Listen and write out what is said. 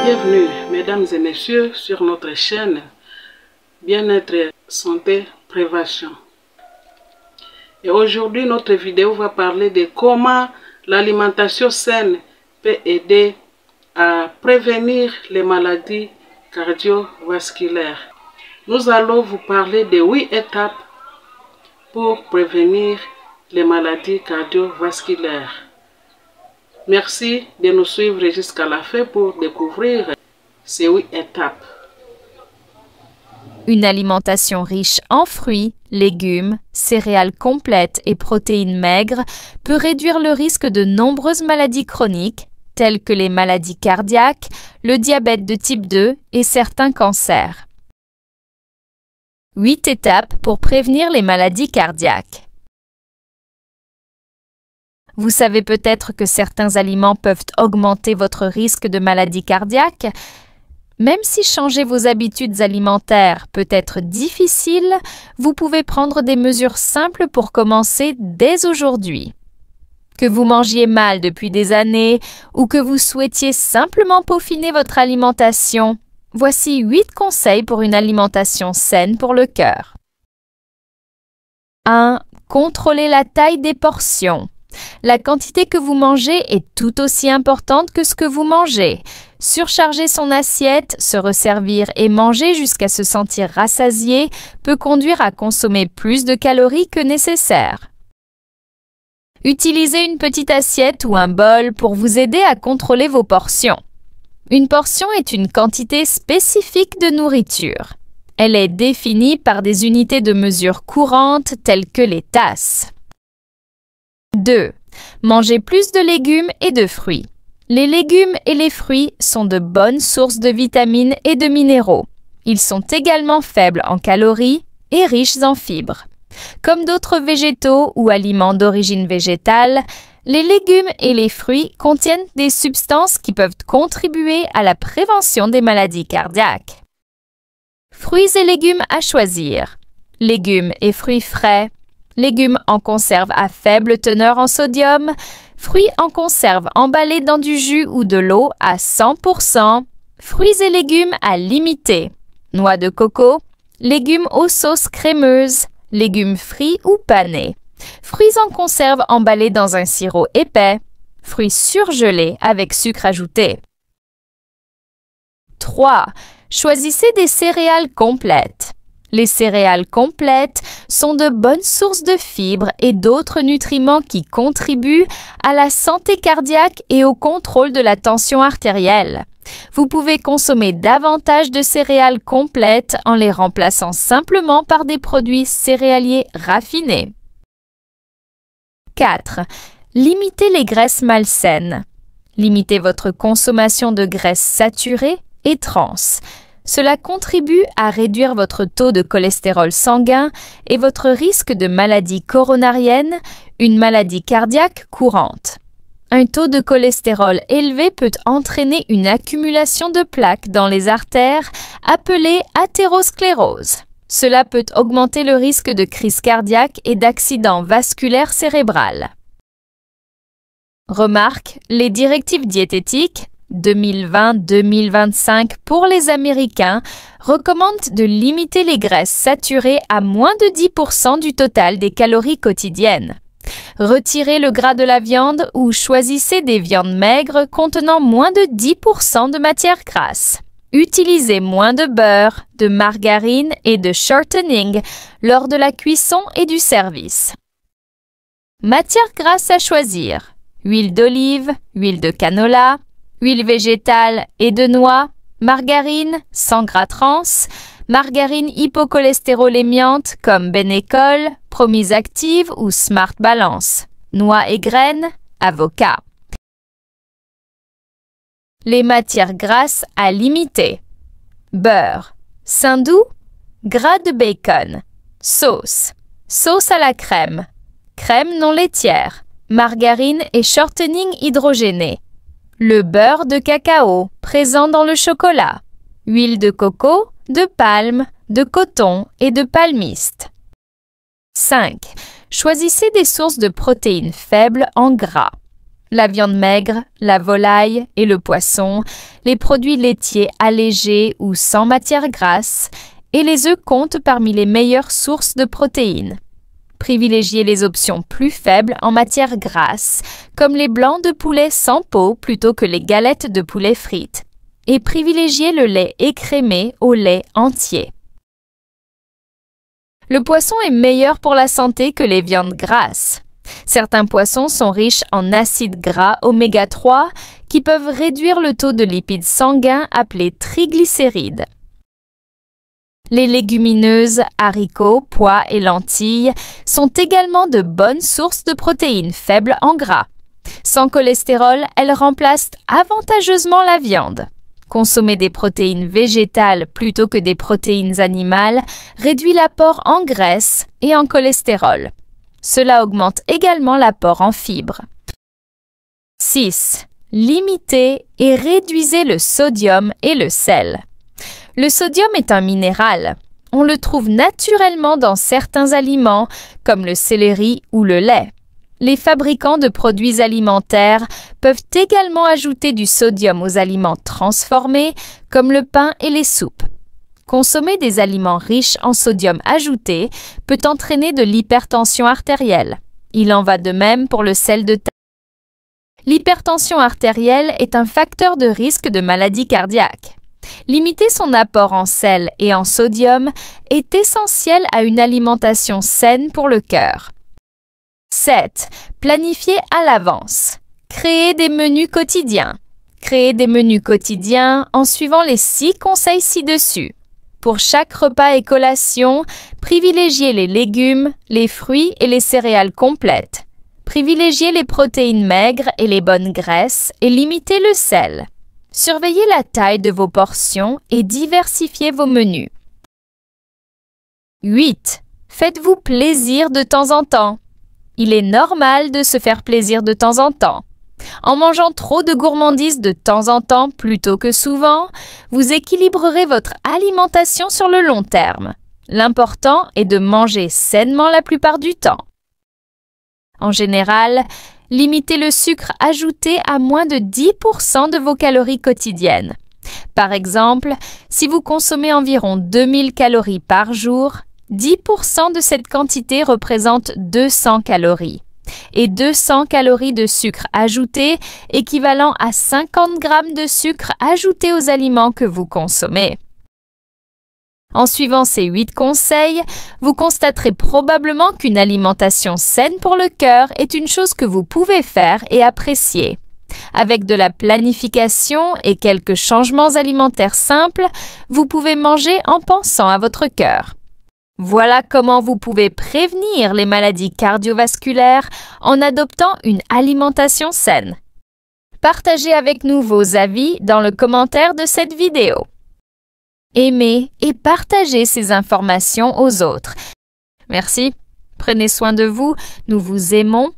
Bienvenue, mesdames et messieurs, sur notre chaîne Bien-être, Santé, Prévention. Et aujourd'hui, notre vidéo va parler de comment l'alimentation saine peut aider à prévenir les maladies cardiovasculaires. Nous allons vous parler de 8 étapes pour prévenir les maladies cardiovasculaires. Merci de nous suivre jusqu'à la fin pour découvrir ces 8 étapes. Une alimentation riche en fruits, légumes, céréales complètes et protéines maigres peut réduire le risque de nombreuses maladies chroniques, telles que les maladies cardiaques, le diabète de type 2 et certains cancers. 8 étapes pour prévenir les maladies cardiaques. Vous savez peut-être que certains aliments peuvent augmenter votre risque de maladie cardiaque. Même si changer vos habitudes alimentaires peut être difficile, vous pouvez prendre des mesures simples pour commencer dès aujourd'hui. Que vous mangiez mal depuis des années ou que vous souhaitiez simplement peaufiner votre alimentation, voici 8 conseils pour une alimentation saine pour le cœur. 1. Contrôlez la taille des portions. La quantité que vous mangez est tout aussi importante que ce que vous mangez. Surcharger son assiette, se resservir et manger jusqu'à se sentir rassasié peut conduire à consommer plus de calories que nécessaire. Utilisez une petite assiette ou un bol pour vous aider à contrôler vos portions. Une portion est une quantité spécifique de nourriture. Elle est définie par des unités de mesure courantes telles que les tasses. 2. Mangez plus de légumes et de fruits. Les légumes et les fruits sont de bonnes sources de vitamines et de minéraux. Ils sont également faibles en calories et riches en fibres. Comme d'autres végétaux ou aliments d'origine végétale, les légumes et les fruits contiennent des substances qui peuvent contribuer à la prévention des maladies cardiaques. Fruits et légumes à choisir. Légumes et fruits frais. Légumes en conserve à faible teneur en sodium, fruits en conserve emballés dans du jus ou de l'eau à 100%, fruits et légumes à limiter, noix de coco, légumes aux sauces crémeuses, légumes frits ou panés, fruits en conserve emballés dans un sirop épais, fruits surgelés avec sucre ajouté. 3. Choisissez des céréales complètes. Les céréales complètes sont de bonnes sources de fibres et d'autres nutriments qui contribuent à la santé cardiaque et au contrôle de la tension artérielle. Vous pouvez consommer davantage de céréales complètes en les remplaçant simplement par des produits céréaliers raffinés. 4. Limitez les graisses malsaines. Limitez votre consommation de graisses saturées et trans. Cela contribue à réduire votre taux de cholestérol sanguin et votre risque de maladie coronarienne, une maladie cardiaque courante. Un taux de cholestérol élevé peut entraîner une accumulation de plaques dans les artères appelée athérosclérose. Cela peut augmenter le risque de crise cardiaque et d'accident vasculaire cérébral. Remarque, les directives diététiques 2020-2025 pour les Américains recommandent de limiter les graisses saturées à moins de 10% du total des calories quotidiennes. Retirez le gras de la viande ou choisissez des viandes maigres contenant moins de 10% de matière grasse. Utilisez moins de beurre, de margarine et de shortening lors de la cuisson et du service. Matière grasse à choisir. Huile d'olive, huile de canola, huile végétale et de noix, margarine sans gras trans, margarine hypocholestérolémiante comme Benecol, Promise Active ou Smart Balance, noix et graines, avocat. Les matières grasses à limiter. Beurre, saindoux, gras de bacon, sauce, sauce à la crème, crème non laitière, margarine et shortening hydrogéné. Le beurre de cacao, présent dans le chocolat, huile de coco, de palme, de coton et de palmiste. 5. Choisissez des sources de protéines faibles en gras. la viande maigre, la volaille et le poisson, les produits laitiers allégés ou sans matière grasse, et les œufs comptent parmi les meilleures sources de protéines. Privilégiez les options plus faibles en matière grasse, comme les blancs de poulet sans peau plutôt que les galettes de poulet frites, et privilégiez le lait écrémé au lait entier. Le poisson est meilleur pour la santé que les viandes grasses. Certains poissons sont riches en acides gras oméga 3 qui peuvent réduire le taux de lipides sanguins appelés triglycérides. Les légumineuses, haricots, pois et lentilles sont également de bonnes sources de protéines faibles en gras. Sans cholestérol, elles remplacent avantageusement la viande. Consommer des protéines végétales plutôt que des protéines animales réduit l'apport en graisse et en cholestérol. Cela augmente également l'apport en fibres. 6. Limitez et réduisez le sodium et le sel. Le sodium est un minéral. On le trouve naturellement dans certains aliments, comme le céleri ou le lait. Les fabricants de produits alimentaires peuvent également ajouter du sodium aux aliments transformés, comme le pain et les soupes. Consommer des aliments riches en sodium ajouté peut entraîner de l'hypertension artérielle. Il en va de même pour le sel de table. L'hypertension artérielle est un facteur de risque de maladie cardiaque. Limiter son apport en sel et en sodium est essentiel à une alimentation saine pour le cœur. 7. Planifiez à l'avance. Créez des menus quotidiens. Créez des menus quotidiens en suivant les 6 conseils ci-dessus. Pour chaque repas et collation, privilégiez les légumes, les fruits et les céréales complètes. Privilégiez les protéines maigres et les bonnes graisses et limitez le sel. Surveillez la taille de vos portions et diversifiez vos menus. 8. Faites-vous plaisir de temps en temps. Il est normal de se faire plaisir de temps en temps. En mangeant trop de gourmandises de temps en temps plutôt que souvent, vous équilibrerez votre alimentation sur le long terme. L'important est de manger sainement la plupart du temps. En général, limitez le sucre ajouté à moins de 10% de vos calories quotidiennes. Par exemple, si vous consommez environ 2000 calories par jour, 10% de cette quantité représente 200 calories. Et 200 calories de sucre ajouté équivalent à 50 grammes de sucre ajouté aux aliments que vous consommez. En suivant ces 8 conseils, vous constaterez probablement qu'une alimentation saine pour le cœur est une chose que vous pouvez faire et apprécier. Avec de la planification et quelques changements alimentaires simples, vous pouvez manger en pensant à votre cœur. Voilà comment vous pouvez prévenir les maladies cardiovasculaires en adoptant une alimentation saine. Partagez avec nous vos avis dans le commentaire de cette vidéo. Aimez et partagez ces informations aux autres. Merci. Prenez soin de vous. Nous vous aimons.